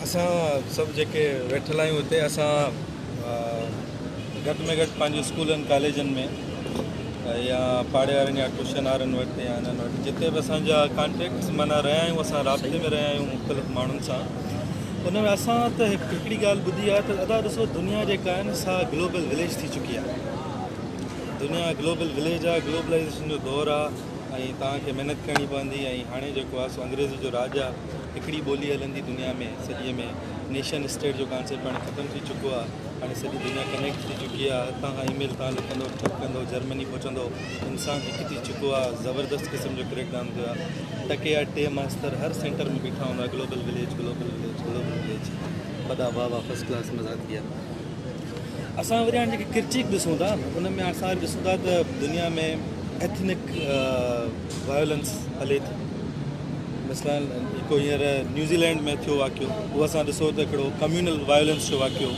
असां सभु जेके वेठल आहियूं हिते असां घटि में घटि पंहिंजे स्कूलनि कॉलेजनि में या पाड़े वारनि या ट्यूशन वारनि वटि या हिननि वटि जिते बि असांजा कॉन्टेक्ट्स माना रहिया आहियूं, असां राब्ते में रहिया आहियूं मुख़्तलिफ़ माण्हुनि सां। उन में असां त हिकिड़ी ॻाल्हि ॿुधी आहे त अदा ॾिसो दुनिया जेका आहे न सा ग्लोबल विलेज थी चुकी आहे। दुनिया ग्लोबल विलेज आहे, ग्लोबलाइज़ेशन जो दौरु आहे ऐं तव्हांखे महिनत करणी पवंदी। ऐं हाणे जेको आहे सो अंग्रेज़ी जो राज आहे, हिकिड़ी ॿोली हलंदी दुनिया में सॼीअ में। नेशन स्टेट जो कॉन्सेप्ट हाणे ख़तमु थी चुको आहे। हाणे सॼी दुनिया कनेक्ट थी चुकी आहे। हितां खां ईमेल तव्हां लिखंदो ठप कंदो जर्मनी पहुचंदो। इंसानु हिकु थी चुको आहे, ज़बरदस्त क़िस्म जो क्रेकडाउन थियो आहे। टके या टे मास्तर हर सेंटर में बीठा हूंदा, global village global village global village. वॾा वाह वाह फर्स्ट क्लास मज़ा थी विया। असां वरी हाणे जेके क्रिचिक ॾिसूं था उन में असां ॾिसूं था त दुनिया में एथनिक वायोलेंस हले थी। मिसाल हिकु हींअर न्यूज़ीलैंड में थियो वाक़ियो, उहो असां ॾिसो त हिकिड़ो कम्यूनल वायोलेंस जो वाक़ियो,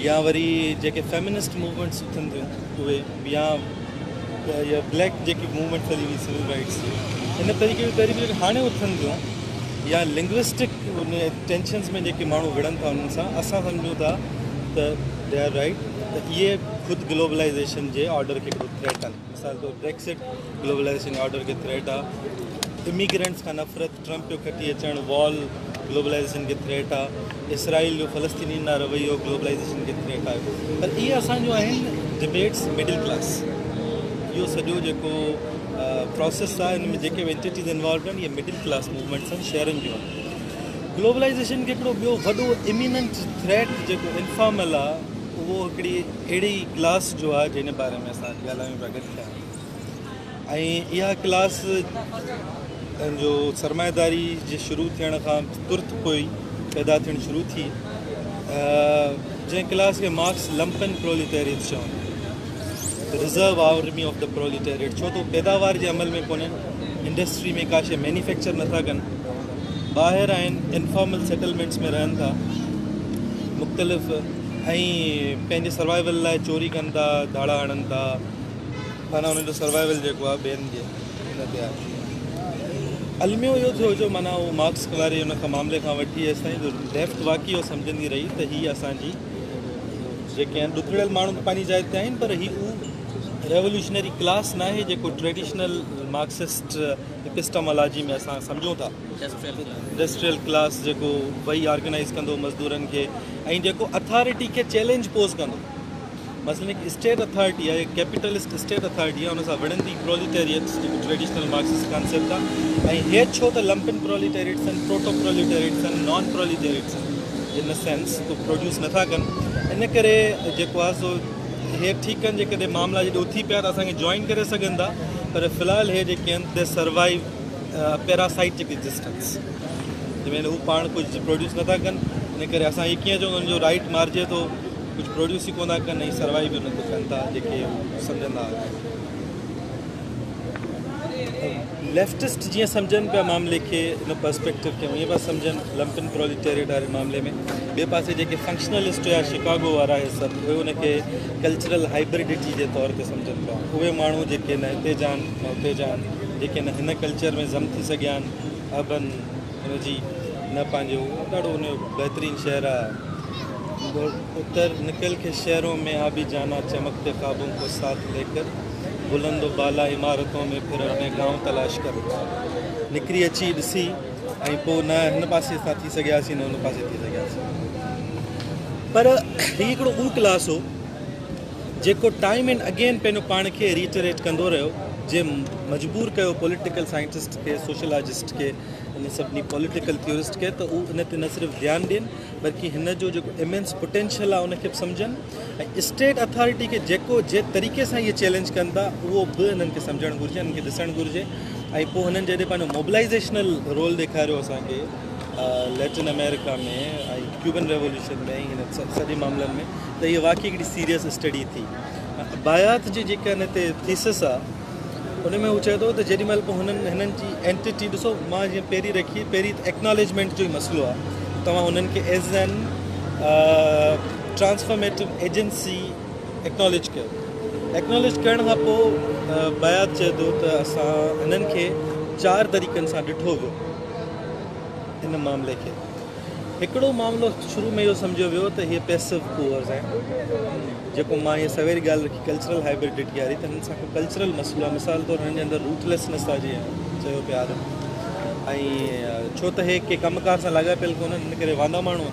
या वरी जेके फेमिनिस्ट मूवमेंट्स थियनि थियूं उहे, या ब्लैक जेकी मूवमेंट हली हुई सिविल राइट्स इन तरीक़े जूं तहरीकूं हाणे उथनि थियूं, या लिंग्विस्टिक उन टेंशन्स में जेके माण्हू विढ़नि था उन्हनि सां असां सम्झूं था त दे आर राइट त इहे ख़ुदि ग्लोबलाइज़ेशन जे ऑर्डर खे हिकिड़ो थ्रेट आहे। मिसाल तौरु ब्रेक्सिट ग्लोबलाइज़ेशन ऑर्डर खे थ्रेट आहे। इमिग्रेंट्स खां नफ़रत, ट्रंप जो खटी अचणु, वॉल ग्लोबलाइज़ेशन खे थ्रेट आहे। इसराइल जो फ़लस्तीनीन जो रवैयो ग्लोबलाइज़ेशन खे थ्रेट आहे। पर इहे असांजो आहिनि डिबेट्स मिडिल क्लास। इहो सॼो जेको प्रोसेस आहे इन में जेके एंटिटीज़ इन्वॉल्व आहिनि इहे मिडिल क्लास मूवमेंट्स आहिनि, शहरनि जूं आहिनि। ग्लोबलाइज़ेशन खे हिकिड़ो ॿियो वॾो इमिनेंट थ्रेट जेको इनफॉर्मल आहे उहो हिकिड़ी अहिड़ी क्लास जो आहे जिन बारे में असां ॻाल्हायूं पिया गॾु थिया। ऐं इहा क्लास जो सरमाएदारी जे शुरू थियण खां तुर्त पोइ पैदा थियणु शुरू थी, जंहिं क्लास खे मार्क्स लंपन प्रोलिटेरियट चवनि, reserve army of the proletariat. छो तो पैदावार जे अमल में कोन्हनि, इंडस्ट्री में का शइ मैन्युफैक्चर नथा कनि, ॿाहिरि आहिनि, इनफॉर्मल सेटलमेंट्स में रहनि था मुख़्तलिफ़, ऐं पंहिंजे सर्वाइवल लाइ चोरी कनि था, धाड़ा हणनि था, माना उन्हनि जो सर्वाइवल जेको आहे ॿियनि जे हिन ते आहे। अलमियो इहो थियो जो माना उहो मार्क्स वारे हुन खां मामले खां वठी असांजी लेफ्ट वाक़ई इहो सम्झंदी रही त हीअ असांजी जेके आहिनि ॾुकड़ियल माण्हू पंहिंजी जाइ ते आहिनि, पर हीअ उहो रेवोल्यूशनरी क्लास न आहे जेको ट्रेडिशनल मार्क्सिस्ट एपिस्टेमोलॉजी में असां सम्झूं था। इंडस्ट्रियल क्लास जेको वही ऑर्गेनाइज़ कंदो मज़दूरनि खे ऐं जेको अथॉरिटी खे चैलेंज पोज़ कंदो। मसलन हिकु स्टेट अथॉरिटी आहे, कैपिटलिस्ट स्टेट अथॉरिटी आहे, हुन सां विढ़ंदी प्रोलिटेरियट्स जेको ट्रेडिशनल मार्क्सिस्ट कॉन्सेप्ट आहे। ऐं हे छो त लंपन प्रोलिटेरियट्स आहिनि, प्रोटो प्रोलिटेरियट्स आहिनि, नॉन प्रोलिटेरियट्स आहिनि, इन सेंस तो प्रोड्यूस नथा कनि। इन करे जेको आहे सो हे ठीकु आहिनि जेकॾहिं मामला जॾहिं उथी पिया त असांखे जॉइन करे सघनि था, पर फ़िलहालु हे जेके आहिनि दे सर्वाइव पैरासाइटिक एग्जिस्टेंस, जंहिंमें हू पाण कुझु प्रोड्यूस नथा कनि। इन करे असां हीअ कीअं चऊं उन्हनि जो राइट मारिजे थो, कुझु प्रोड्यूस ई कोन था कनि ऐं सर्वाइव उन ते कनि था जेके सम्झंदा। लेफ्टिस्ट जीअं सम्झनि पिया मामले खे, इन पर्सपेक्टिव खे ईअं पिया सम्झनि लंपन प्रोलिटेरियट वारे मामले में। ॿिए पासे जेके फंक्शनलिस्ट हुया शिकागो वारा हे सभु, उहे उनखे कल्चरल हाइब्रिडिटी जे तौर ते सम्झनि पिया। उहे माण्हू जेके न हिते जा आहिनि न हुते जा आहिनि, जेके न हिन कल्चर में ज़म थी सघिया आहिनि, अबनि हुनजी न पंहिंजो ॾाढो उन बहितरीनु शहरु आहे। उत्तर निकल के शहरों में आ भी जाना, चमकते ख्वाबों को साथ लेकर, बुलंदो बाला इमारतों में फिर अपने गांव तलाश कर। निकिरी अची ॾिसी ऐं पोइ न हिन पासे सां थी सघियासीं न हुन पासे थी सघियासीं। पर हीउ हिकिड़ो उहो क्लास हो जेको टाइम एंड अगेन पंहिंजो पाण खे रिटरेट कंदो रहियो, जे मजबूर कयो पॉलिटिकल साइंटिस्ट खे, सोशलॉजिस्ट खे, इन सभिनी पॉलिटिकल थियोरिस्ट खे त उहे इन ते न सिर्फ़ु ध्यानु ॾियनि बल्कि हिन जो जेको इमेंस पोटेंशियल आहे उनखे बि सम्झनि। ऐं स्टेट अथॉरिटी खे जेको जे तरीक़े सां इहे चैलेंज कनि था उहो बि हिननि खे सम्झणु घुरिजे, हिननि खे ॾिसणु घुरिजे। ऐं पोइ हिननि जॾहिं पंहिंजो मोबिलाइज़ेशनल रोल ॾेखारियो असांखे लैटिन अमेरिका में ऐं क्यूबन रेवोल्यूशन में ऐं हिन सॼे मामलनि में, त इहा वाक़ई हिकिड़ी सीरियस स्टडी थी। बायात जी जेका हिन ते थीसिस आहे उन में हू चए थो त जेॾी महिल पोइ हिननि जी एंटिटी ॾिसो, मां जीअं पहिरीं रखी, पहिरीं एक्नॉलेजमेंट जो ई मसइलो आहे। तव्हां उन्हनि खे as an transformative agency acknowledge कयो। एक्नॉलेज करण खां पोइ बयात चए थो त असां हिननि खे 4 तरीक़नि सां ॾिठो वियो इन मामले खे। हिकिड़ो मामलो शुरू में इहो सम्झो वियो त इहे पैसिव पुअर्स आहिनि जेको मां इहा सवेरी ॻाल्हि रखी कल्चरल हाइब्रिडिटी वारी त हिन सां को कल्चरल मसइलो आहे मिसाल तौरु हिन जे अंदरि रूथलेसनेस आहे जीअं चयो पिया ऐं छो त हे के कमकार सां लाॻापियल कोन्हनि हिन करे वांदा माण्हू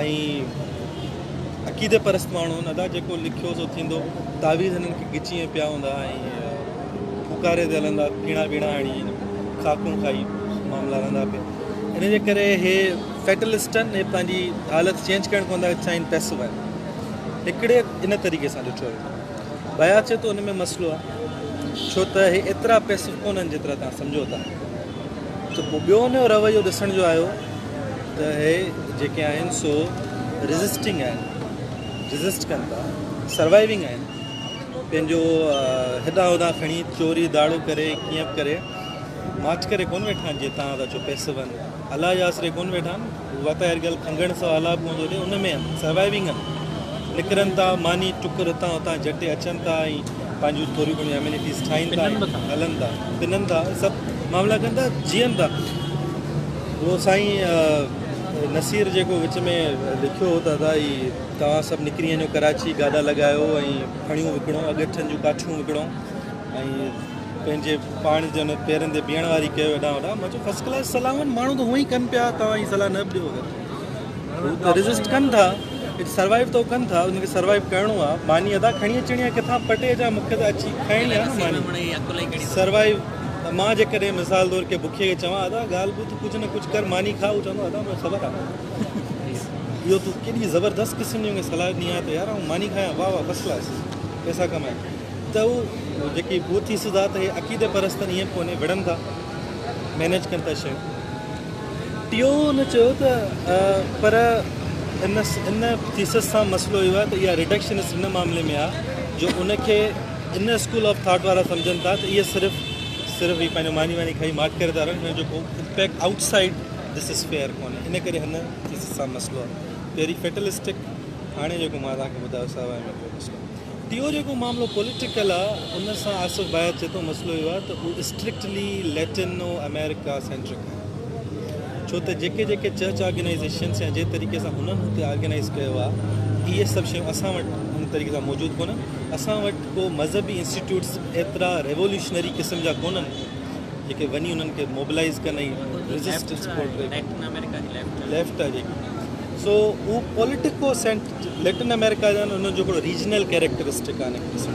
आहिनि ऐं अक़ीदे परस्त माण्हू आहिनि अदा जेको लिखियो सो थींदो तावीज़ हिननि खे ॻिची पिया हूंदा ऐं फुकारे ते हलंदा पीणा वीणा हणी खाकूं खाई मामला हलंदा पिया इन जे करे हे फैटलिस्ट आहिनि हे पंहिंजी हालति चेंज करणु कोन था चाहिनि पैसिव आहिनि हिकिड़े इन तरीक़े सां ॾिठो वियो बया चए थो हुन में मसइलो आहे छो त हे एतिरा पैसिव कोन्हनि जेतिरा तव्हां सम्झो था त पोइ ॿियो हुन जो रवैयो ॾिसण जो आयो त हे जेके आहिनि सो रेज़िस्टिंग आहिनि रेज़िस्ट कनि था सर्वाइविंग आहिनि पंहिंजो हेॾां होॾां खणी चोरी दाड़ो करे कीअं बि करे माच करे कोन वेठा आहिनि जीअं तव्हां था चओ पैसिव आहिनि अला जे आसिरे कोन वेठा आहिनि उहा त अॼुकल्ह खंघण सां अला पवंदो हुजे उन में आहिनि सर्वाइविंग आहिनि निकिरनि था मानी टुकर हितां हुतां झटे अचनि था ऐं पंहिंजूं थोरियूं घणियूं एम्यूनिटीज़ ठाहिनि था हलनि था पिननि था सभु मामला कनि था जीअनि था उहो साईं नसीर जेको विच में लिखियो हो दादा ई तव्हां सभु निकिरी वञो कराची गाॾा लॻायो ऐं खणियूं विकिणो अॻिठनि जूं काठियूं विकिणो ऐं पंहिंजे पाण जे हुन पेरनि ते बीहण वारी कयो हेॾां होॾां मां चयो फस्ट क्लास सलाह आहिनि माण्हू त हूअं ई कनि पिया तव्हां जी सलाह न ॾियो हू त रेज़िस्ट कनि था सर्वाइव त कनि था उनखे सर्वाइव करिणो आहे मानी अदा खणी अचणी आहे किथां पटे जा मूंखे त अची खणी आहे न मानी सर्वाइव मां जेकॾहिं मिसाल तौरु के बुखे खे चवां अदा ॻाल्हि ॿुध कुझु न कुझु कर मानी खाओ चवंदो अदा मूंखे ख़बर आहे इहो तूं केॾी ज़बरदस्त क़िस्म जी सलाह ॾिनी आहे त यार आउं मानी खायां वाह वाह फस्ट क्लास पैसा कमाए त उहो जेकी उहो थी सघंदा त इहे अक़ीदे परस्तनि ईअं कोन्हे विढ़नि था मैनेज कनि था शयूं टियों हुन चयो त पर इन थीसिस सां मसइलो इहो आहे त इहा रिडक्शनिस्ट हिन मामले में आहे जो उनखे इन स्कूल ऑफ थाट वारा सम्झनि था त इहे सिर्फ़ु ई पंहिंजो मानी वानी खाई माट करे था रहनि हिन जो को impact outside this is fair कोन्हे इन करे हिन थीसिस सां मसइलो आहे पहिरीं फेटलिस्टिक हाणे जेको मां तव्हांखे ॿुधायो सवाइ में को मसइलो टियों जेको मामिलो पॉलिटिकल आहे उन सां आसिफ़ बाया चए थो मसइलो इहो आहे त उहो स्ट्रिक्टली लैटिनो अमेरिका सेंट्रिक आहे छो त जेके चर्च ऑर्गेनाइज़ेशन्स या जंहिं तरीक़े सां हुननि हुते ऑर्गेनाइज़ कयो आहे इहे सभु शयूं असां वटि हुन तरीक़े सां मौजूदु कोन्हनि असां वटि को मज़हबी इंस्टीट्यूट्स एतिरा रेवोल्यूशनरी क़िस्म जा कोन्हनि जेके वञी उन्हनि खे मोबिलाइज़ कनि ऐं रेज़िस्टेंस लेफ्ट आहे जेकी सो उहो पॉलिटिको लैटिन अमेरिका जा उन्हनि जो हिकिड़ो रीजनल कैरेक्टरिस्टिक आहे हिन क़िस्म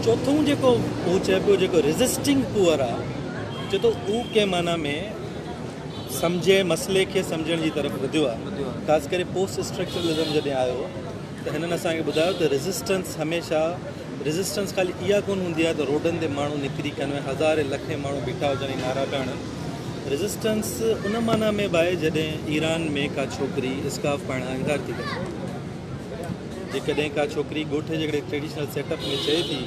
चोथों जेको हू चए पियो जेको रेज़िस्टिंग पुअर आहे चए थो उहो कंहिं माना में सम्झे मसइले खे सम्झण जी तरफ़ वधियो आहे ख़ासि करे पोस्ट स्ट्रक्चरलिज़म जॾहिं आयो त हिननि असांखे ॿुधायो त रेज़िस्टेंस हमेशह रेज़िस्टेंस ख़ाली इहा कोन हूंदी आहे त रोडनि ते माण्हू निकिरी कनि हज़ारे लखे माण्हू बीठा हुजनि नारा पिया हणनि रेज़िस्टेंस उन माना में बि आहे जॾहिं ईरान में का छोकिरी स्कार्फ पाइण खां इनकार थी करे जेकॾहिं का छोकिरी ॻोठ जे हिकिड़े ट्रेडिशनल सेटअप में चए थी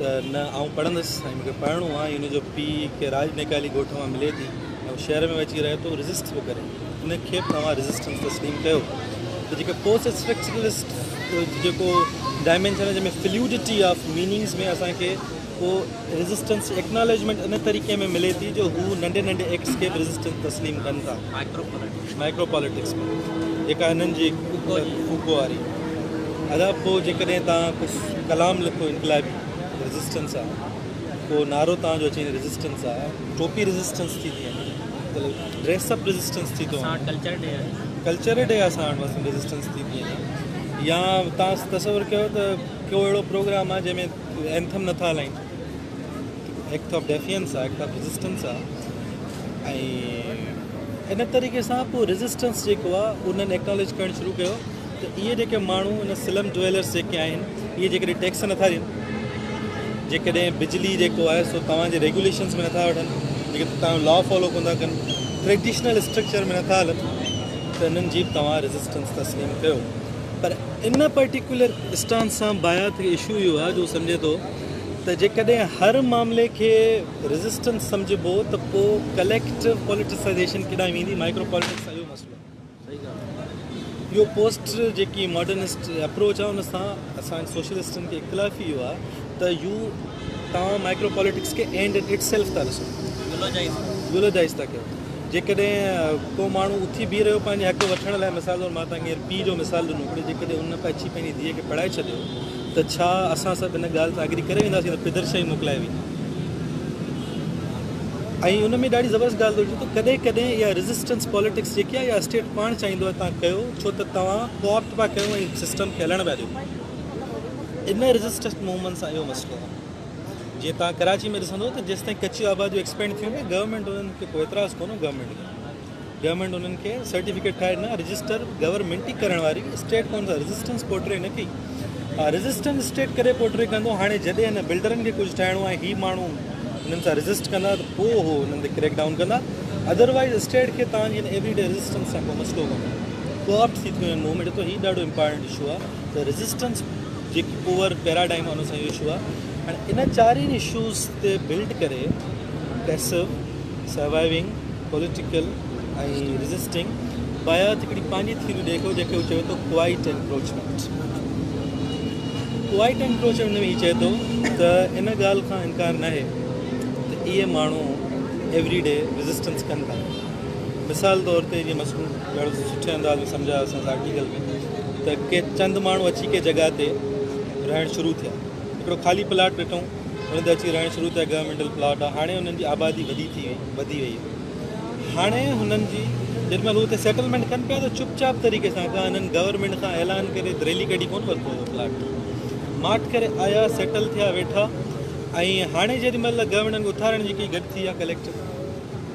त न आउं पढ़ंदसि ऐं मूंखे पढ़णो आहे हुनजो पीउ के राज निकाली ॻोठ मां मिले थी ऐं शहर में अची रहे थो रेज़िस्ट पियो करे उनखे बि तव्हां रेज़िस्टेंस तस्लीम कयो त जेके पोस्ट स्ट्रक्चरलिस्ट जेको डायमेंशन आहे जंहिंमें फ्लूइडिटी ऑफ मीनिंग्स में असांखे पोइ रेज़िस्टेंस एक्नॉलेजमेंट इन तरीक़े में मिले थी जो हू नंढे एक्ट्स खे बि रेज़िस्टेंस तस्लीम कनि था माइक्रो पॉलिटिक्स में जेका हिननि जी फूको वारी अदा पोइ जेकॾहिं तव्हां कुझु कलाम लिखो इनकलाबी रेज़िस्टेंस आहे पोइ नारो तव्हांजो अची रेज़िस्टेंस आहे टोपी रेज़िस्टेंस थी वञे ड्रेसअप रेज़िस्टेंस थी थो कल्चर डे असां वटि रेज़िस्टेंस थी वञे या तव्हां तसवुरु कयो त को अहिड़ो प्रोग्राम आहे जंहिंमें एंथम नथा हलाइनि एक्ट ऑफ डेफियंस आहे एक्ट ऑफ रेज़िस्टेंस आहे ऐं इन तरीक़े सां पोइ रेज़िस्टेंस जेको आहे उन्हनि एक्नॉलेज करणु शुरू कयो त इहे जेके माण्हू इन स्लम ड्वेलर्स जेके आहिनि इहे जेकॾहिं टैक्स नथा ॾियनि जेकॾहिं बिजली जेको आहे सो तव्हांजे रेगुलेशन्स में नथा वठनि जेके तव्हां लॉ फॉलो कोन था कनि ट्रेडिशनल स्ट्रक्चर में नथा हलनि त इन्हनि जी बि तव्हां रेज़िस्टेंस तस्लीम कयो पर इन पर्टिकुलर स्टांस सां बायात इशू इहो आहे जो सम्झे थो त जेकॾहिं हर मामले खे रेज़िस्टेंस सम्झिबो त पोइ कलेक्टिव पॉलिटिसाइज़ेशन केॾांहुं वेंदी माइक्रो पॉलिटिक्स सां इहो मसइलो इहो पोस्ट जेकी मॉडर्निस्ट अप्रोच आहे उन सां असां सोशलिस्टनि खे इख़्तिलाफ़ी इहो आहे त तव्हां माइक्रो पॉलिटिक्स खे एंड इन इट सेल्फ था ॾिसो यूलोजाइज़ था कयो जेकॾहिं को माण्हू उथी बीह रहियो पंहिंजे हक़ वठण लाइ, मिसाल तौरु मां तव्हांखे पीउ जो मिसाल ॾिनो, हिकिड़े जेकॾहिं उन अची पंहिंजी धीअ खे पढ़ाए छॾियो त छा असां सभु हिन ॻाल्हि सां एग्री करे वेंदासीं त पिदरशाही मोकिलाए वेंदी। ऐं उन में ॾाढी ज़बरदस्त ॻाल्हि थो हुजे त कॾहिं कॾहिं इहा रेज़िस्टेंस पॉलिटिक्स जेकी आहे इहा स्टेट पाण चाहींदो आहे तव्हां कयो, छो त तव्हां कोऑप्ट पिया कयो ऐं सिस्टम खे हलण पिया ॾियो। इन रेज़िस्टेंस मूवमेंट सां इहो मसइलो आहे। जीअं तव्हां कराची में ॾिसंदो त जेसि ताईं कची आबादियूं एक्सपेंड थियूं न, गवर्नमेंट उन्हनि खे कोई एतिराज़ु कोन्हे। गवर्नमेंट उन्हनि खे सर्टिफिकेट ठाहे ॾिना, रजिस्टर गवर्नमेंट ई करण वारी, स्टेट कोन सा रेज़िस्टेंस पोर्ट्रे न कई। हा, रेज़िस्टेंस स्टेट करे पोर्ट्रे कंदो। हाणे जॾहिं हिन बिल्डरनि खे कुझु ठाहिणो आहे, ही माण्हू हिननि सां रेज़िस्ट कंदा त पोइ उहो हुननि ते क्रैक डाउन कंदा। अदरवाइज़ स्टेट खे तव्हांजी हिन एवरीडे रेज़िस्टेंस सां को मसइलो कोन्हे। कोऑप्ट थी थियूं आहिनि मूवमेंट, त हीउ ॾाढो इंपॉर्टेंट इशू आहे त रेज़िस्टेंस जेकी ओवर पैराडाइम आहे हुन सां इहो इशू आहे। हाणे इन चारनि इशूज़ ते बिल्ड करे पैसिव, सर्वाइविंग, पॉलिटिकल ऐं रेज़िस्टिंग, बायात हिकिड़ी पंहिंजी थीरी ॾेखो जेके हू चवे थो क्वाइट एनक्रोचमेंट। क्वाइट एनक्रोचमेंट में हीउ चए थो त इन ॻाल्हि खां इनकार न आहे त इहे माण्हू एवरीडे रेज़िस्टेंस कनि था। मिसाल तौर ते जीअं मसइलो ॾाढो सुठे अंदाज़ में सम्झायो असां आर्टिकल में त के चंद माण्हू अची के जॻह ते रहणु शुरू थिया। हिकिड़ो ख़ाली प्लाट ॾिठूं, हुन ते अची रहणु शुरू थिया, गवर्नमेंटल प्लाट आहे। हाणे हुननि जी आबादी वधी वई। हाणे हुननि जी जेॾी महिल हू हुते सेटलमेंट कनि पिया त चुपचाप तरीक़े सां का हिननि गवर्नमेंट खां ऐलान करे रैली कढी कोन वरितो हुयो, प्लाट माट करे आया, सेटल थिया, वेठा। ऐं हाणे जेॾी महिल गवर्नमेंट खे उथारण जी घटि थी आहे, कलेक्टर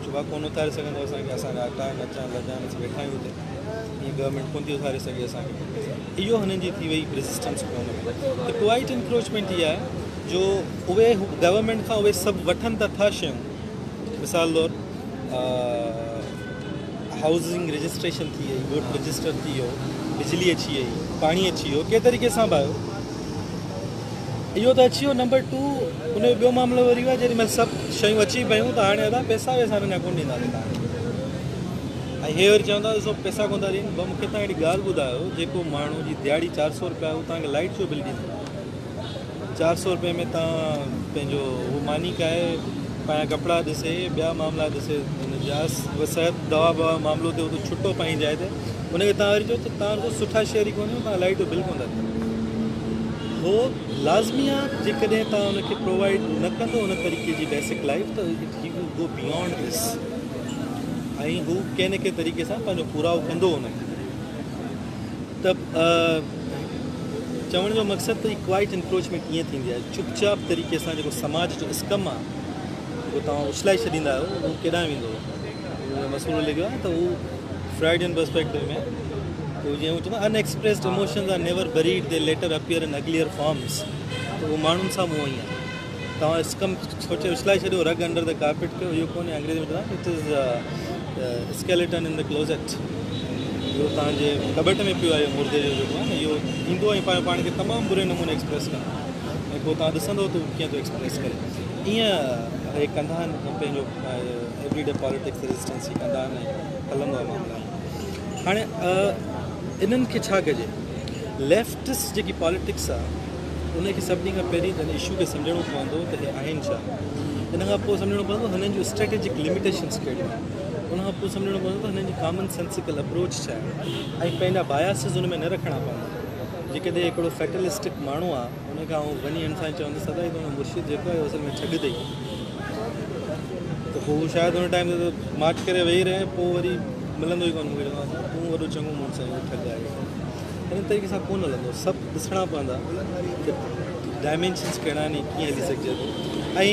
चुबा कोन उथारे सघंदो असांखे, असांजा अटा नचा लजा वेठा आहियूं हुते, हीअं गवर्नमेंट कोन थी उथारे सघे असांखे। इहो हुननि जी थी वई रेज़िस्टेंस कोन में। त क्वाइट एनक्रोचमेंट इहा आहे जो उहे गवर्नमेंट खां उहे सभु वठनि था शयूं। मिसाल तौरु हाउसिंग रजिस्ट्रेशन थी वई, वोट रजिस्टर थी वियो, बिजली अची वई, पाणी अची वियो, कंहिं तरीक़े सां बि आयो। इहो त अची वियो। नंबर 2 उन जो ॿियो मामिलो वरी आहे जेॾी महिल सभु शयूं अची पियूं त हाणे अदा पैसा वैसा अञा कोन ॾींदासीं तव्हांखे। ऐं हे वरी चवंदा ॾिसो पैसा कोन था ॾियनि। भाउ मूंखे तव्हां हिकिड़ी ॻाल्हि ॿुधायो, जेको माण्हू जी दिहाड़ी 400 रुपया उहो तव्हांखे लाइट जो बिल ॾींदो। 400 रुपये में तव्हां पंहिंजो उहो मानी काए, पंहिंजा कपिड़ा ॾिसे, ॿिया मामला ॾिसे, हुनजा सिहत दवा मामिलो थिए उहो छुटो पंहिंजी जाइ ते, हुनखे तव्हां वरी चओ त तव्हां सुठा शहरी कोन्हे, तव्हां लाइट जो बिल कोन था ॾियो। उहो लाज़मी आहे जेकॾहिं तव्हां हुनखे प्रोवाइड न कंदो उन तरीक़े जी बेसिक लाइफ, त he will go beyond this. ऐं हू कंहिं न कंहिं तरीक़े सां पंहिंजो पूराओ कंदो हुनखे। त चवण जो मक़सदु त क्वाइट एनक्रोचमेंट ईअं थींदी आहे, चुपचाप तरीक़े सां जेको समाज जो इस्कम आहे उहो तव्हां उछलाए छॾींदा आहियो, उहो केॾांहुं वेंदो। उहो मसइलो लॻियो आहे त उहो फ्राइडियन पर्सपेक्टिव में उहो जीअं चवंदो आहे unexpressed emotions are never buried, they later appear in uglier forms. त उहो माण्हुनि सां उहो ई आहे। तव्हां इस्कम सोचे उछलाए छॾियो, रग अंडर द कार्पेट कयो, इहो कोन्हे। अंग्रेज़ी में चवंदा it is skeleton in the closet. इहो तव्हांजे कबट में पियो आहे, मुर्दे जो जेको आहे न, इहो ईंदो ऐं पाण खे तमामु बुरे नमूने एक्सप्रेस कंदो, ऐं पोइ तव्हां ॾिसंदो त कीअं थो एक्सप्रेस करे। ईअं हे कंदा आहिनि पंहिंजो एवरीडे पॉलिटिक्स रेज़िस्टेंस ही कंदा आहिनि, हलंदो आहे मामला। हाणे इन्हनि खे छा कजे? लेफ्टिस्ट जेकी पॉलिटिक्स आहे उनखे सभिनी खां पहिरीं त हिन इशू खे सम्झणो पवंदो त हे आहिनि छा। इन खां पोइ सम्झणो पवंदो हिननि जूं स्ट्रेटेजिक लिमिटेशन्स कहिड़ियूं आहिनि। उन खां पोइ सम्झणो पवंदो त हिननि जी कॉमन सेंसिकल अप्रोच छा आहे, ऐं पंहिंजा बायासिस हुन में न रखणा पवंदा। जेकॾहिं हिकिड़ो फैटलिस्टिक माण्हू आहे, हुनखां वञी हिन सां चवंदुसि सदाई तुंहिंजो मुर्शिद जेको आहे असल में ठॻ अथई, त पोइ शायदि हुन टाइम ते मार्च करे वेही रहे, पोइ वरी मिलंदो ई कोन। मूंखे चवंदो तूं वॾो चङो मुड़ुसु आहे, ठॻ आहे। हिन तरीक़े सां कोन हलंदो, सभु ॾिसणा पवंदा त डायमेंशन्स कहिड़ा आहिनि, कीअं हली सघिजे थो। ऐं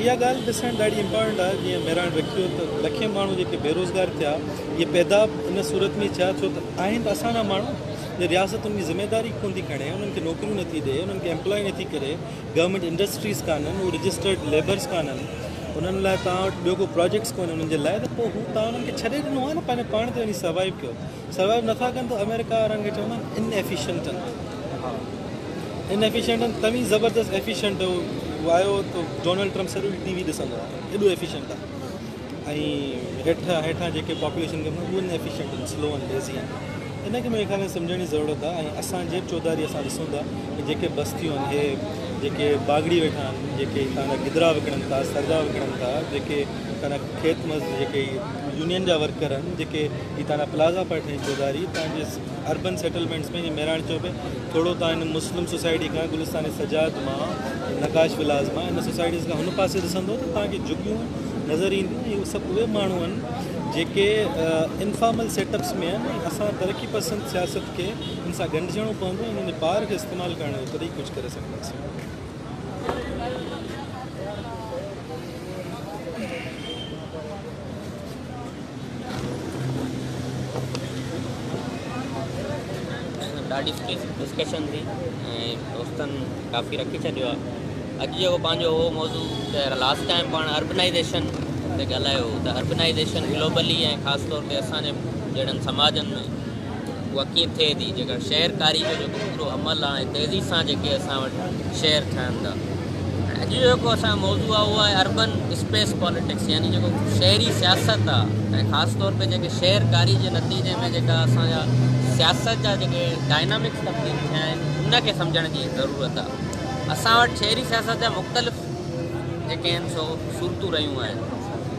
इहा ॻाल्हि ॾिसणु ॾाढी इम्पॉर्टेंट आहे। जीअं मेराण रखियो त लखे माण्हू जेके बेरोज़गार थिया, इहे पैदा इन सूरत में थिया छो त आहिनि त असांजा माण्हू जे रियासतुनि जी ज़िमेदारी कोन थी खणे, उन्हनि खे नौकरियूं नथी ॾिए, उन्हनि खे एम्प्लॉय नथी करे, गवर्नमेंट इंडस्ट्रीज़ कान्हनि, उहे रजिस्टर्ड लेबर्स कान्हनि, उन्हनि लाइ तव्हां वटि ॿियो को प्रोजेक्ट्स कोन्हे उन्हनि जे लाइ, त पोइ हू तव्हां उन्हनि खे छॾे ॾिनो आहे न, पंहिंजे पाण ते वञी सर्वाइव कयो। सर्वाइव नथा कनि त अमेरिका वारनि खे चवंदा आहिनि इनएफिशिएंट आहिनि। इनएफिशिएंट आहिनि, तव्हीं ज़बरदस्त एफिशिएंट हो। उहो आयो त डोनाल्ड ट्रम्प सॼो टीवी ॾिसंदो आहे, एॾो एफिशिएंट आहे। ऐं हेठां जेके पॉपुलेशन खे उहे इनएफिशिएंट आहिनि, स्लो आहिनि, लेज़ी आहिनि। इनखे मुंहिंजे ख़्याल में सम्झण जी ज़रूरत आहे। ऐं असां जेब चौधारी असां ॾिसूं था कि जेके बस्तियूं आहिनि, हे जेके बागड़ी वेठा आहिनि, जेके तव्हांजा गिदरा विकिणनि था, सरदा विकिणनि था, जेके तव्हांजा खेत मज़ जेके यूनियन जा वर्कर आहिनि जेके ही तव्हां प्लाज़ा पिया ठाहिनि गोदारी तव्हांजे अर्बन सेटलमेंट्स में मेराण चौक पे थोरो तव्हां हिन मुस्लिम सोसाइटी खां गुलिस्तान सजाद मां नकाश विलास मां इन सोसाइटीज़ खां हुन पासे ॾिसंदो त तव्हांखे झुगियूं नज़र ईंदियूं। इहे सभु उहे माण्हू आहिनि जेके इनफॉर्मल सेटअप्स में आहिनि। असां तरक़ी पसंद सियासत खे इन सां गंढिजणो पवंदो, इन पार खे इस्तेमालु करण जो तॾहिं कुझु करे सघंदासीं। ॾाढी सुठी डिस्कशन थी ऐं दोस्तनि काफ़ी रखी छॾियो आहे। अॼु जेको पंहिंजो उहो मौज़ू त लास्ट टाइम पाण अर्बनाइज़ेशन ते ॻाल्हायो त अर्बनाइज़ेशन ग्लोबली ऐं ख़ासि तौर ते असांजे जहिड़नि समाजनि में उहा कीअं थिए थी। जेका शहरकारी जो जेको पूरो अमल आहे तेज़ी सां जेके असां वटि शहर ठहनि था। अॼु जेको असांजो मौज़ू आहे उहो आहे अर्बन स्पेस पॉलिटिक्स, यानी जेको शहरी सियासत आहे ऐं ख़ासि तौर ते जेके शहरकारी जे नतीजे में जेका असांजा सियासत जा जेके डायनामिक्स तब्दील थिया आहिनि उनखे सम्झण जी ज़रूरत आहे। असां वटि शहरी सियासत जा मुख़्तलिफ़ जेके आहिनि सो सूरतूं रहियूं आहिनि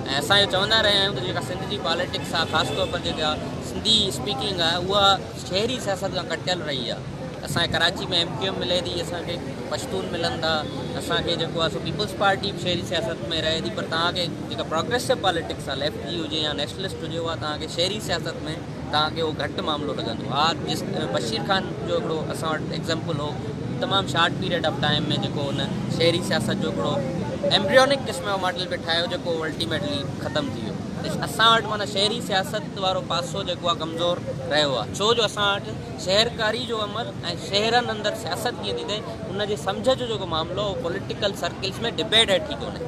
ऐं असां इहो चवंदा रहिया आहियूं त जेका सिंध जी पॉलिटिक्स आहे ख़ासि तौर पर जेका सिंधी स्पीकिंग आहे उहा शहरी सियासत खां कटियल रही आहे। असांजे कराची में MQM मिले थी, असांखे पश्तून मिलनि था, असांखे जेको आहे सो पीपल्स पार्टी शहरी सियासत में रहे थी, पर तव्हांखे जेका प्रोग्रेसिव पॉलिटिक्स आहे लेफ्ट जी हुजे या नेशनलिस्ट हुजे उहा तव्हांखे शहरी सियासत में तव्हांखे उहो घटि मामिलो लॻंदो। हा जिस बशीर खान जो हिकिड़ो असां वटि एग्ज़ाम्पल हो, तमामु शार्ट पीरियड ऑफ टाइम में जेको हुन शहरी सियासत जो हिकिड़ो एम्ब्रियोनिक क़िस्म जो मॉडल पे ठाहियो जेको अल्टीमेटली ख़तमु थी वियो। त असां वटि माना शहरी सियासत वारो पासो जेको आहे कमज़ोर रहियो आहे, छो जो असां वटि शहरकारी जो अमल ऐं शहरनि अंदरि सियासत कीअं थी थिए उनजे सम्झ जो जेको मामिलो उहो पॉलिटिकल सर्किल्स में डिबेट वेठी कोन्हे।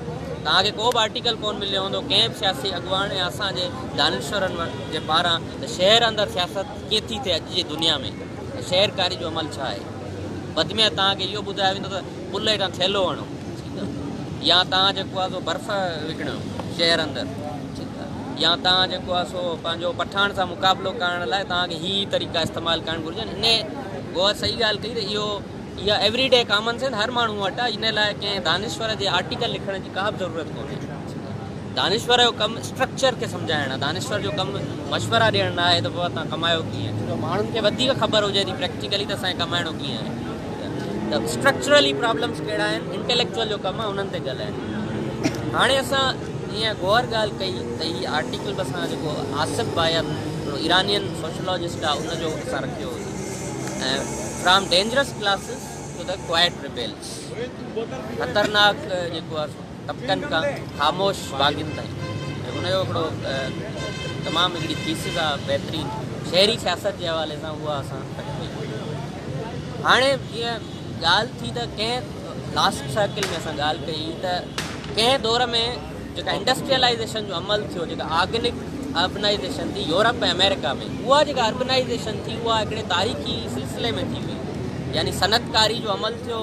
तव्हांखे को बि आर्टिकल कोन मिलियो हूंदो कंहिं बि सियासी अॻुवान या असांजे दानिश्वरनि जे पारां त शहर अंदरि सियासत कीअं थी थिए अॼु जी दुनिया में, शहरकारी जो अमल छा आहे। वधि में तव्हांखे इहो ॿुधायो वेंदो त पुल हेठां थैलो हणो, ठीकु आहे, या तव्हां जेको आहे सो बर्फ़ विकिणो शहर अंदरि, ठीकु आहे, या तव्हां जेको आहे सो पंहिंजो पठाण सां मुक़ाबिलो करण लाइ तव्हांखे ही तरीक़ा इस्तेमालु करणु घुरिजनि। इन उहा सही ॻाल्हि कई त इहा एवरीडे कॉमन सेंस हर माण्हू वटि आहे। इन लाइ कंहिं दानिश्वर जे आर्टिकल लिखण जी का बि ज़रूरत कोन्हे। दानिश्वर जो कमु स्ट्रक्चर खे सम्झाइणु आहे, दानिश्वर जो कमु मशवरा ॾियणु न आहे त पोइ तव्हां कमायो कीअं। छो माण्हुनि खे वधीक ख़बर हुजे थी प्रैक्टिकली त असांखे कमाइणो कीअं आहे। त स्ट्रक्चरली प्रॉब्लम्स कहिड़ा आहिनि, इंटेलेक्चुअल जो कमु आहे उन्हनि ते ॻाल्हाइनि। हाणे असां ईअं गौर ॻाल्हि कई त हीअ आर्टिकल बि असां जेको आसिफ़ बायर ईरानियन सोशलॉजिस्ट आहे उनजो असां रखियो होसीं ऐं from dangerous classes to the quiet rebels, ख़तरनाक जेको आहे तबक़नि खां ख़ामोश बाग़िन ताईं। ऐं हुनजो हिकिड़ो तमामु हिकिड़ी थीसिस आहे बहितरीनु शहरी सियासत जे हवाले सां, उहा असां रखी। हाणे जीअं ॻाल्हि थी त कंहिं लास्ट सर्किल में असां ॻाल्हि कई त कंहिं दौर में जेका इंडस्ट्रियलाइज़ेशन जो अमल थियो, जेका ऑर्गेनिक अर्बनाइज़ेशन थी यूरोप ऐं अमेरिका में, उहा जेका अर्बनाइज़ेशन थी उहा हिकिड़े तारीख़ी सिलसिले में थी हुई। यानी सनतकारी जो अमल थियो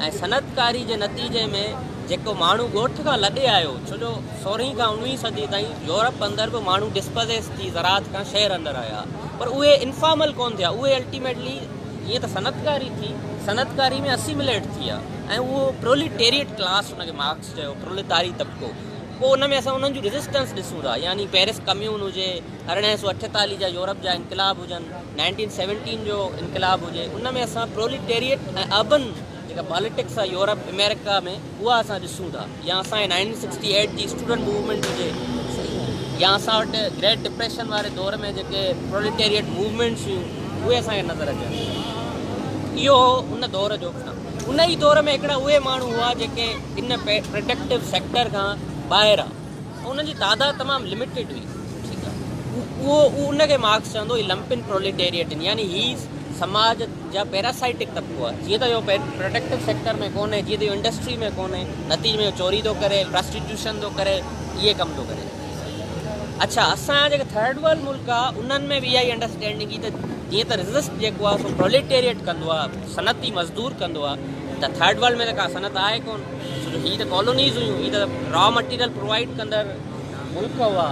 ऐं सनतकारी जे नतीजे में जेको माण्हू ॻोठ खां लॾे आयो, छो जो 16वीं खां 19वीं सदी ताईं यूरोप अंदरि बि माण्हू डिस्पजेस थी ज़रात खां शहर अंदरि आया, पर उहे इनफॉर्मल कोन थिया। उहे अल्टीमेटली ईअं त सनतकारी थी, सनतकारी में असिमिलेट थी विया ऐं उहो प्रोलिटेरिएट क्लास हुनखे मार्क्स चयो, प्रोलेतारी तबिको। पोइ उन में असां उन्हनि जूं रेज़िस्टेंस ॾिसूं था, यानी पेरिस कम्यून हुजे, 1848 जा यूरोप जा इनकलाब हुजनि, 1917 जो इनकलाब हुजे, उन में असां प्रोलिटेरिएट ऐं अर्बन जेका पॉलिटिक्स आहे यूरोप अमेरिका में उहा असां ॾिसूं था। या असांजे 1968 जी स्टूडेंट मूवमेंट हुजे, या असां वटि ग्रेट डिप्रेशन वारे दौर में जेके प्रोलिटेरिएट मूवमेंट्स हुयूं उहे असांखे नज़र अचनि। इहो उन दौर जो उन ई दौर में हिकिड़ा उहे माण्हू हुआ जेके इन प्रोडक्टिव सेक्टर खां ॿाहिरि आहे, उन्हनि जी तादाद तमामु लिमिटेड हुई, ठीकु आहे। उहो उनखे मार्क्स चवंदो ही लंपिन प्रोलिटेरिएट, यानी ही समाज जा पैरासाइटिक तबिको आहे। जीअं त इहो प्रोडक्टिव सेक्टर में कोन्हे, जीअं त इहो इंडस्ट्री में कोन्हे, नतीजे में चोरी थो करे, प्रोस्टिट्यूशन थो करे, इहे कम थो करे। अच्छा, असांजा जेके थर्ड वर्ल्ड मुल्क आहे उन्हनि में बि इहा ई अंडरस्टैंडिंग की त जीअं त रिज़िस्ट जेको आहे सो प्रोलिटेरिएट कंदो आहे, सनती मज़दूर कंदो आहे, त थर्ड वर्ल्ड में त का सनत आहे कोन। छो जो हीअ त कॉलोनीज़ हुयूं, हीअ त रॉ मटीरियल प्रोवाइड कंदड़ मुल्क हुआ,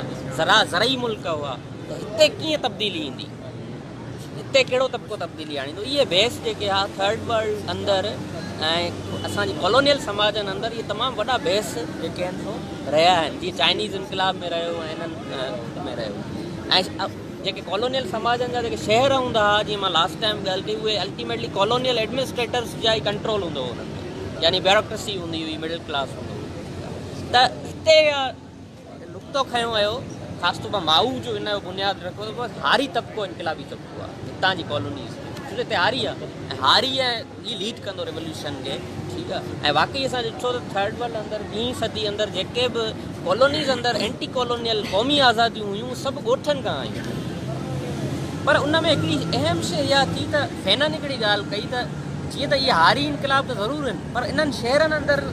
ज़रई मुल्क हुआ, त हिते कीअं तब्दीली ईंदी, हिते कहिड़ो तबिको तब्दीली आणींदो। इहे बेस जेके आहे थर्ड वर्ल्ड अंदरि ऐं असांजी कॉलोनियल समाजनि अंदरि इहे तमामु वॾा बेस जेके आहिनि सो रहिया आहिनि, जीअं चाइनीज़ इनकलाब में रहियो ऐं इन्हनि में रहियो। ऐं जेके कॉलोनियल समाजनि जा जेके शहर हूंदा हुआ, जीअं मां लास्ट टाइम ॻाल्हि कई, उहे अल्टीमेटली कॉलोनियल एडमिनिस्ट्रेटर्स जा ई कंट्रोल हूंदो हो उन्हनि में, यानी ब्यूरोक्रेसी हूंदी हुई, मिडिल क्लास हूंदो हुओ। त हिते नुक़्तो खयों वियो, ख़ासि तौर पर माऊ जो हिन जो बुनियादु रखो त बसि हारी तबिको इनकलाबी तबिको आहे हितां जी कॉलोनीज़, छो जो हिते हारी आहे ऐं हारी ऐं ई लीड कंदो रेवोल्यूशन खे, ठीकु आहे। ऐं वाक़ई असां ॾिठो त थर्ड वर्ल्ड अंदरि 20वीं सदी अंदरि जेके बि कॉलोनीज़ अंदरि एंटी कॉलोनियल क़ौमी आज़ादियूं हुयूं, सभु ॻोठनि खां आयूं। पर उन में हिकिड़ी अहम शइ इहा थी त फैनन हिकिड़ी ॻाल्हि कई त जीअं त इहे हारी इनकलाब त ज़रूरु आहिनि, पर इन्हनि शहरनि अंदरि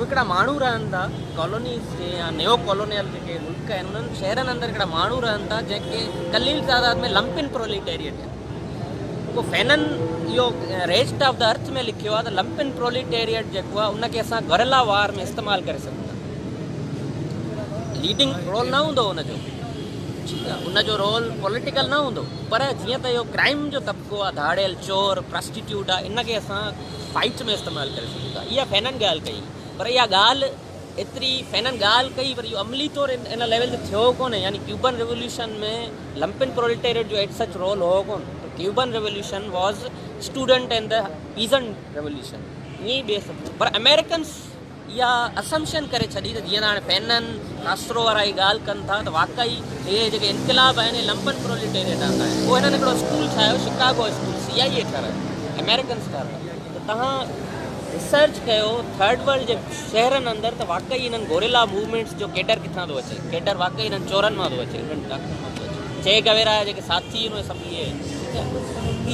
हिकिड़ा माण्हू रहनि था, कॉलोनीज़ जे या नयो कॉलोनियल जेके मुल्क आहिनि उन्हनि शहरनि अंदरि हिकिड़ा माण्हू रहनि था जेके कलील तादाद में लंपिन प्रोलिटेरिएट आहिनि। पोइ फैनन इहो रेस्ट ऑफ द अर्थ में लिखियो आहे त लंपिन प्रोलिटेरिएट जेको आहे उनखे असां गुरिल्ला वार में इस्तेमालु करे सघूं था। लीडिंग रोल न हूंदो हुनजो, ठीकु आहे, उनजो रोल पॉलिटिकल न हूंदो, पर जीअं त इहो क्राइम जो तबिको आहे, धाड़ियल चोर प्रॉस्टिट्यूट आहे, इनखे असां फाइट में इस्तेमालु करे सघूं था। इहा फैनन ॻाल्हि कई, पर इहा ॻाल्हि एतिरी फैनन ॻाल्हि कई पर इहो अमली तौर इन लेवल ते थियो कोन्हे। यानी क्यूबन रेवोल्यूशन में लंपिन प्रोलिटेरिएट जो एट सच रोल हो कोन। Cuban revolution was student and the peasant revolution, ईअं ई ॿिए सभु। पर अमेरिकन्स इहा असम्पशन करे छॾी त जीअं त हाणे फैनन कास्ट्रो वारा ई ॻाल्हि कनि था त वाक़ई इहे जेके इनकलाब आहिनि लंपन प्रोलिटेरिएट आंदा आहिनि। पोइ हिननि हिकिड़ो स्कूल ठाहियो, शिकागो स्कूल, CIA ठाहियो, अमेरिकन्स ठाहियो। त तव्हां रिसर्च कयो थर्ड वर्ल्ड जे शहरनि अंदरि त वाक़ई हिननि गोरिल्ला मूवमेंट्स जो केडर किथां थो अचे, केडर वाक़ई हिननि चोरनि मां थो अचे, हिननि डाकुनि मां थो अचे। चे गवेरा जा जेके साथी आहिनि उहे सभु इहे,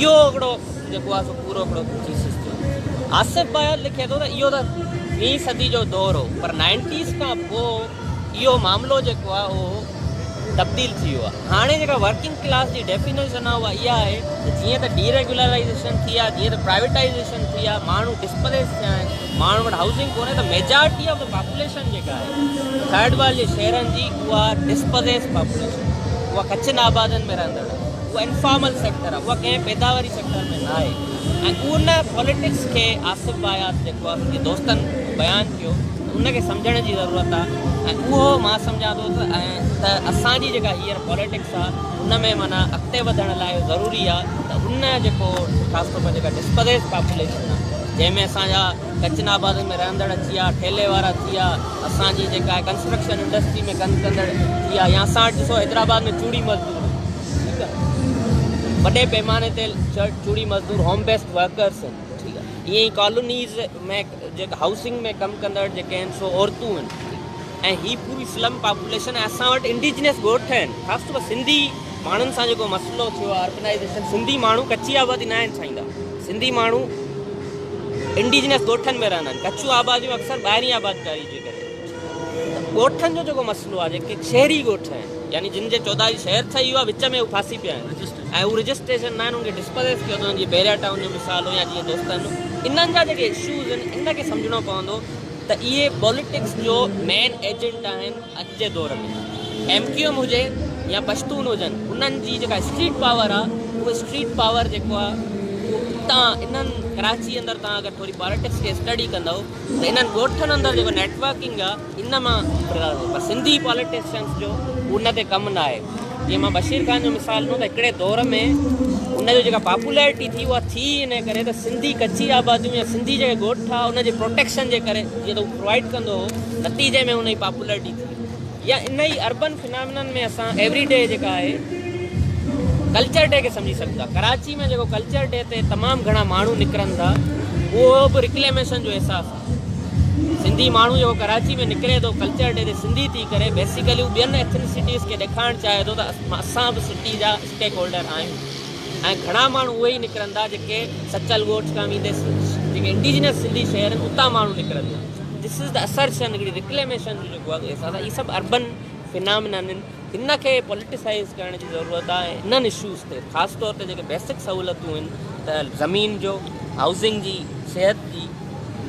इहो हिकिड़ो जेको आहे सो पूरो हिकिड़ो थीसिस थियो। आसिफ बायात लिखे थो त इहो त 20वीं सदी जो दौरु हो, पर 90s खां पोइ इहो मामिलो जेको आहे उहो तब्दील थी वियो आहे। हाणे जेका वर्किंग क्लास जी डेफिनेशन आहे उहा इहा आहे त जीअं त डीरेगुलराइज़ेशन थी आहे, जीअं त प्राइवेटाइज़ेशन थी आहे, माण्हू डिस्प्लेस थिया आहिनि, माण्हू वटि हाउसिंग कोन्हे, त मेजॉरिटी ऑफ द पॉपुलेशन जेका आहे थर्ड वर्ल्ड जे शहरनि जी उहा डिस्प्लेस पॉपुलेशन, उहा कच्चनि आबादनि में रहंदड़, उहा इनफॉर्मल सेक्टर आहे, उहा कंहिं पैदावारी सेक्टर में न आहे। ऐं उन पॉलिटिक्स खे आसिफ बायात जेको आहे मुंहिंजे दोस्तनि बयानु कयो, उनखे सम्झण जी ज़रूरत आहे। ऐं उहो मां सम्झां थो त असांजी जेका हींअर पॉलिटिक्स आहे उन में माना अॻिते वधण लाइ ज़रूरी आहे त उन जेको ख़ासि तौर पर जेका डिस्प्लेस पॉपुलेशन आहे, जंहिंमें असांजा कच्चनि आबादनि में रहंदड़ थी विया, ठेले वारा थी विया, असांजी जेका आहे कंस्ट्रक्शन इंडस्ट्री में कमु कंदड़ थी विया, या असां वटि ॾिसो हैदराबाद में चूड़ी मज़दूर, ठीकु आहे, वॾे पैमाने ते चूड़ी मज़दूर होम बेस्ड वर्कर्स आहिनि, ठीकु आहे। ईअं ई कॉलोनीज़ में जेका हाउसिंग में कमु कंदड़ जेके आहिनि सो औरतूं आहिनि, ऐं हीअ पूरी स्लम पॉपुलेशन ऐं असां वटि इंडिजिनियस ॻोठ आहिनि। ख़ासि तौर पर सिंधी माण्हुनि सां जेको मसइलो थियो आहे अर्बनाइज़ेशन, सिंधी माण्हू कच्ची आबादी न आहिनि ठाहींदा, सिंधी माण्हू इंडिजिनियस ॻोठनि में रहंदा आहिनि। कच्चियूं आबादियूं अक्सर ॿाहिरीं आबादकारी जे करे, ॻोठनि जो जेको मसइलो आहे, जेके शहरी ॻोठ आहिनि, यानी जिन जे 14 शहर ठही वियो आहे, विच में हू फासी पिया आहिनि ऐं उहो रजिस्ट्रेशन न आहिनि, उनखे डिस्प्लेस कयो अथनि, जीअं बेरिया टाउन जो मिसाल हो या जीअं दोस्तनि, इन्हनि जा जेके इशूज़ आहिनि इनखे सम्झणो पवंदो त इहे पॉलिटिक्स जो मेन एजेंट आहिनि अॼु जे दौर में। MQM हुजे या पश्तून हुजनि, उन्हनि जी जेका स्ट्रीट पावर आहे उहो स्ट्रीट पावर जेको आहे तव्हां इन्हनि कराची अंदरि तव्हां अगरि थोरी पॉलिटिक्स खे स्टडी कंदव त इन्हनि ॻोठनि अंदरि जेको नेटवर्किंग आहे इन मां, पर सिंधी पॉलिटिशियंस जो उन ते कमु न आहे। जीअं मां बशीर ख़ान जो मिसाल ॾिनो त हिकिड़े दौर में उनजो जेका पॉपुलैरिटी थी उहा थी इन करे त सिंधी कच्ची आबादियूं या सिंधी जेके ॻोठ आहे उनजे प्रोटेक्शन जे करे जीअं त उहो प्रोवाइड कंदो हो, नतीजे में उनजी पॉपुलैरिटी थी। या इन ई अर्बन फिनामिनन में असां एवरीडे जेका आहे कल्चर डे खे सम्झी सघंदा। कराची में जेको कल्चर डे ते तमामु घणा माण्हू निकिरनि था, उहो बि रिक्लेमेशन जो अहसासु आहे। सिंधी माण्हू जेको कराची में निकिरे थो कल्चर डे ते सिंधी थी करे, बेसिकली हू ॿियनि एथनिसिटीज़ खे ॾेखारणु चाहे थो त असां बि सिटी जा स्टेक होल्डर आहियूं। ऐं घणा माण्हू उहे ई निकिरंदा जेके सचल ॻोठ खां वेंदे जेके इंडिजिनियस सिंधी शहर आहिनि उतां माण्हू निकिरंदा। दिस इज़ द असर्शन, हिकिड़ी रिक्लेमेशन जो जेको आहे अहसासु आहे। इहे सभु अर्बन फिनामिना आहिनि, हिन खे पॉलिटिसाइज़ करण जी ज़रूरत आहे। इन्हनि इशूज़ ते ख़ासि तौर ते जेके बेसिक सहूलियतूं आहिनि त ज़मीन जो, हाउसिंग जी, सिहत जी,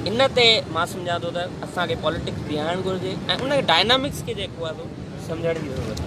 इन ते मां सम्झां थो त असांखे पॉलिटिक्स बीहारणु घुरिजे ऐं उन डायनामिक्स खे जेको आहे सम्झण जी ज़रूरत आहे।